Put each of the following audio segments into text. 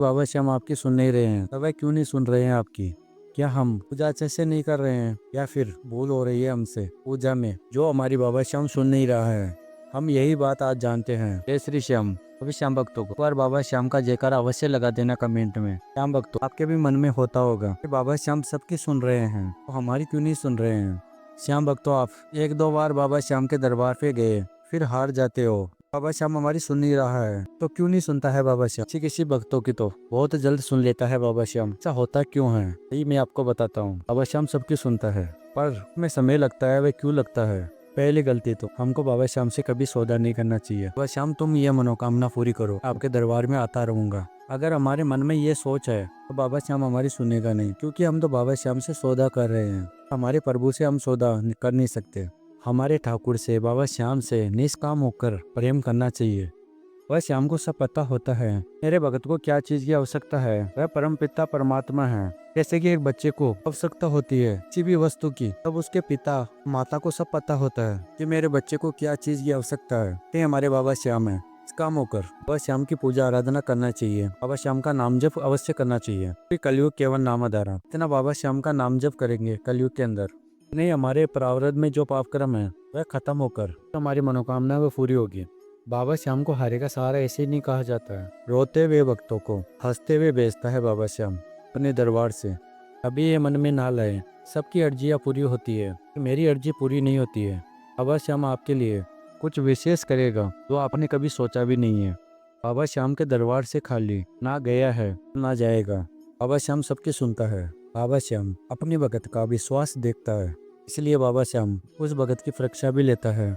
बाबा श्याम आपकी सुन नहीं रहे हैं, तब वह क्यों नहीं सुन रहे हैं आपकी? क्या हम पूजा अच्छे से नहीं कर रहे हैं या फिर भूल हो रही है हमसे पूजा में जो हमारी बाबा श्याम सुन नहीं रहा है? हम यही बात आज जानते हैं। जय श्री श्याम। सभी श्याम भक्तों को पर बाबा श्याम का जयकारा अवश्य लगा देना कमेंट में। श्याम भक्तों, आपके भी मन में होता होगा कि बाबा श्याम सबकी सुन रहे हैं तो हमारी क्यों नहीं सुन रहे हैं? श्याम भक्तों, आप एक दो बार बाबा श्याम के दरबार पे गए फिर हार जाते हो। बाबा श्याम हमारी सुन नहीं रहा है तो क्यों नहीं सुनता है बाबा श्याम? किसी किसी भक्तों की तो बहुत जल्द सुन लेता है बाबा श्याम। ऐसा होता क्यों है? यही मैं आपको बताता हूँ। बाबा श्याम सबकी सुनता है पर हमें समय लगता है। वह क्यों लगता है? पहली गलती तो हमको बाबा श्याम से कभी सौदा नहीं करना चाहिए। बाबा श्याम, तुम ये मनोकामना पूरी करो, आपके दरबार में आता रहूंगा। अगर हमारे मन में ये सोच है तो बाबा श्याम हमारी सुनेगा नहीं, क्योंकि हम तो बाबा श्याम से सौदा कर रहे हैं। हमारे प्रभु से हम सौदा कर नहीं सकते। हमारे ठाकुर से, बाबा श्याम से निष्काम होकर प्रेम करना चाहिए। वह श्याम को सब पता होता है मेरे भगत को क्या चीज की आवश्यकता है। वह परम पिता परमात्मा है। जैसे कि एक बच्चे को आवश्यकता होती है किसी भी वस्तु की, तब उसके पिता माता को सब पता होता है कि मेरे बच्चे को क्या चीज की आवश्यकता है। ये हमारे बाबा श्याम है। काम होकर बाबा श्याम की पूजा आराधना करना चाहिए। बाबा श्याम का नाम जप अवश्य करना चाहिए। कलयुग केवल नाम आधारा, इतना बाबा श्याम का नाम जप करेंगे कलयुग के अंदर, नहीं हमारे प्रारब्ध में जो पाप कर्म है वह खत्म होकर हमारी मनोकामना वह पूरी होगी। बाबा श्याम को हारे का सहारा ऐसे ही नहीं कहा जाता है। रोते हुए भक्तों को हंसते हुए भेजता है बाबा श्याम अपने दरबार से। अभी ये मन में ना लाए, सबकी अर्जियाँ पूरी होती है, मेरी अर्जी पूरी नहीं होती है। बाबा श्याम आपके लिए कुछ विशेष करेगा जो आपने कभी सोचा भी नहीं है। बाबा श्याम के दरबार से खाली ना गया है ना जाएगा। बाबा श्याम सबकी सुनता है। बाबा श्याम अपने भगत का विश्वास देखता है, इसलिए बाबा श्याम उस भगत की परीक्षा भी लेता है।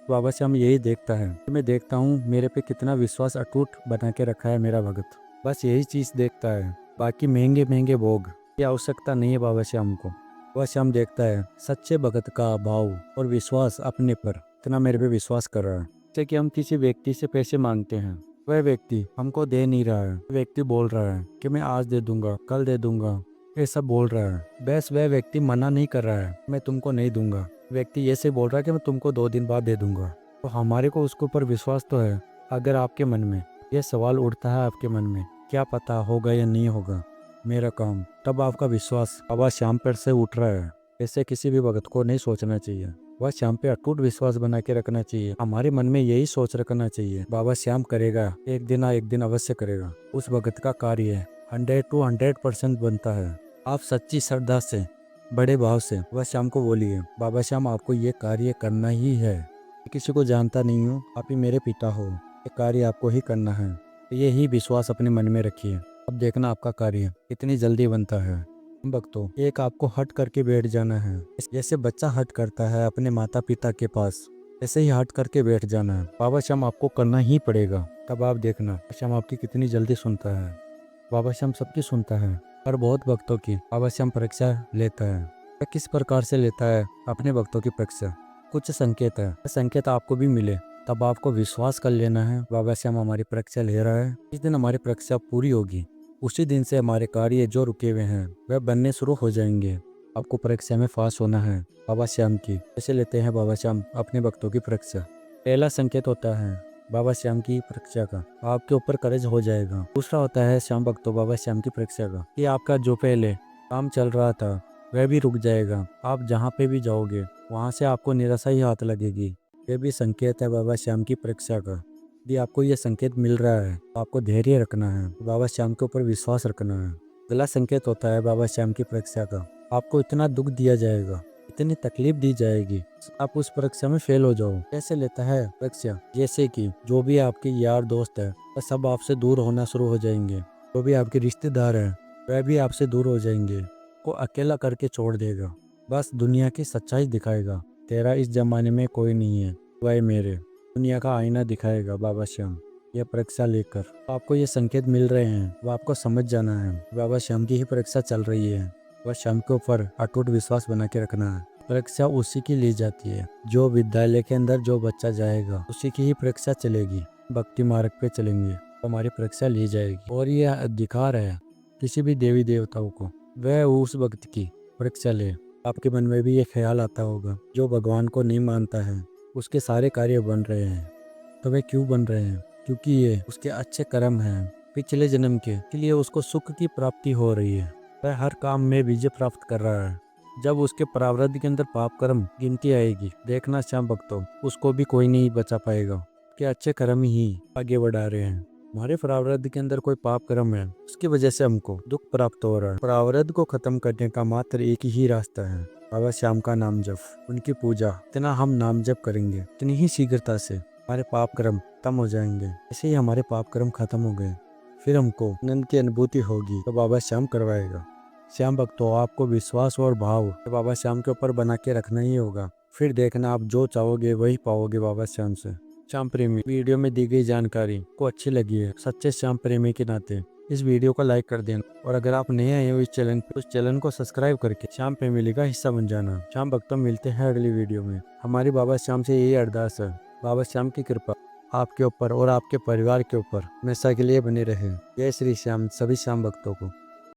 बाबा श्याम यही देखता है कि मैं देखता हूँ मेरे पे कितना विश्वास अटूट बना के रखा है मेरा भगत। बस यही चीज देखता है, बाकी महंगे महंगे भोग की आवश्यकता नहीं है बाबा श्याम को। बाबा श्याम देखता है सच्चे भगत का भाव और विश्वास अपने पर, इतना मेरे पे विश्वास कर रहा है। जैसे कि हम किसी व्यक्ति से पैसे मांगते हैं, वह व्यक्ति हमको दे नहीं रहा है। व्यक्ति बोल रहा है कि मैं आज दे दूंगा, कल दे दूंगा, ये सब बोल रहा है। बस वह व्यक्ति मना नहीं कर रहा है मैं तुमको नहीं दूंगा। व्यक्ति ये से बोल रहा है कि मैं तुमको 2 दिन बाद दे दूंगा। तो हमारे को उसके ऊपर विश्वास तो है। अगर आपके मन में यह सवाल उठता है, आपके मन में क्या पता होगा या नहीं होगा मेरा काम, तब आपका विश्वास बाबा श्याम पर से उठ रहा है। ऐसे किसी भी भगत को नहीं सोचना चाहिए। वह श्याम पे अटूट विश्वास बना के रखना चाहिए। हमारे मन में यही सोच रखना चाहिए बाबा श्याम करेगा, एक दिन अवश्य करेगा। उस भगत का कार्य 100 to 100% बनता है। आप सच्ची श्रद्धा से, बड़े भाव से बाबा श्याम को बोलिए, बाबा श्याम आपको ये कार्य करना ही है। मैं किसी को जानता नहीं हूँ, आप ही मेरे पिता हो, ये कार्य आपको ही करना है। ये ही विश्वास अपने मन में रखिए। अब देखना आपका कार्य कितनी जल्दी बनता है। भक्तों, एक आपको हट करके बैठ जाना है। जैसे बच्चा हट करता है अपने माता पिता के पास, ऐसे ही हट करके बैठ जाना है। बाबा श्याम आपको करना ही पड़ेगा। तब आप देखना बाबा श्याम आपकी कितनी जल्दी सुनता है। बाबा श्याम सबकी सुनता है, पर बहुत भक्तों की बाबा श्याम परीक्षा लेता है। वह किस प्रकार से लेता है अपने भक्तों की परीक्षा? कुछ संकेत है, संकेत आपको भी मिले तब आपको विश्वास कर लेना है बाबा श्याम हमारी परीक्षा ले रहा है। इस दिन हमारी परीक्षा पूरी होगी, उसी दिन से हमारे कार्य जो रुके हुए हैं वह बनने शुरू हो जाएंगे। आपको परीक्षा में पास होना है बाबा श्याम की। कैसे लेते हैं बाबा श्याम अपने भक्तों की परीक्षा? पहला संकेत होता है बाबा श्याम की परीक्षा का, आपके ऊपर कर्ज हो जाएगा। दूसरा होता है श्याम भक्तों बाबा श्याम की परीक्षा का कि आपका जो पहले काम चल रहा था वह भी रुक जाएगा। आप जहाँ पे भी जाओगे वहाँ से आपको निराशा ही हाथ लगेगी। यह भी संकेत है बाबा श्याम की परीक्षा का। यदि आपको यह संकेत मिल रहा है तो आपको धैर्य रखना है, बाबा श्याम के ऊपर विश्वास रखना है। अगला संकेत होता है बाबा श्याम की परीक्षा का, आपको इतना दुख दिया जाएगा, इतनी तकलीफ दी जाएगी, आप उस परीक्षा में फेल हो जाओ। कैसे लेता है परीक्षा? जैसे कि जो भी आपके यार दोस्त है वह सब आपसे दूर होना शुरू हो जाएंगे। जो भी आपके रिश्तेदार है वह भी आपसे दूर हो जाएंगे, को अकेला करके छोड़ देगा। बस दुनिया की सच्चाई दिखाएगा, तेरा इस जमाने में कोई नहीं है, वह मेरे दुनिया का आईना दिखाएगा बाबा श्याम। यह परीक्षा लेकर आपको ये संकेत मिल रहे हैं, वो आपको समझ जाना है बाबा श्याम की ही परीक्षा चल रही है। वह श्याम के ऊपर अटूट विश्वास बना के रखना है। परीक्षा उसी की ली जाती है जो विद्यालय के अंदर जो बच्चा जाएगा, उसी की ही परीक्षा चलेगी। भक्ति मार्ग पे चलेंगे तो हमारी परीक्षा ली जाएगी। और यह अधिकार है किसी भी देवी देवताओं को, वह उस भक्त की परीक्षा ले। आपके मन में भी ये ख्याल आता होगा जो भगवान को नहीं मानता है उसके सारे कार्य बन रहे हैं, तो वे क्यों बन रहे हैं? क्योंकि ये उसके अच्छे कर्म हैं। पिछले जन्म के लिए उसको सुख की प्राप्ति हो रही है। वह हर काम में विजय प्राप्त कर रहा है। जब उसके प्रारब्ध के अंदर पाप कर्म गिनती आएगी, देखना श्याम भक्तों, उसको भी कोई नहीं बचा पाएगा। कि अच्छे कर्म ही आगे बढ़ा रहे हैं। हमारे प्रारब्ध के अंदर कोई पाप कर्म है, उसकी वजह से हमको दुख प्राप्त हो रहा है। प्रारब्ध को खत्म करने का मात्र एक ही रास्ता है, बाबा श्याम का नाम जप, उनकी पूजा। इतना हम नाम जप करेंगे, इतनी ही शीघ्रता से हमारे पाप कर्म खत्म हो जाएंगे। ऐसे ही हमारे पाप कर्म खत्म हो गए, फिर हमको आनंद की अनुभूति होगी तो बाबा श्याम करवाएगा। श्याम भक्तों, आपको विश्वास और भाव बाबा श्याम के ऊपर बना के रखना ही होगा। फिर देखना, आप जो चाहोगे वही पाओगे बाबा श्याम से। श्याम प्रेमी, वीडियो में दी गई जानकारी को अच्छी लगी है, सच्चे श्याम प्रेमी के नाते इस वीडियो को लाइक कर देना। और अगर आप नए आए हो इस चैनल पे, उस चैनल को सब्सक्राइब करके श्याम फैमिली का हिस्सा बन जाना। श्याम भक्तों, मिलते हैं अगली वीडियो में। हमारी बाबा श्याम से यही अरदास है, बाबा श्याम की कृपा आपके ऊपर और आपके परिवार के ऊपर हमेशा के लिए बनी रहे। जय श्री श्याम सभी श्याम भक्तों को।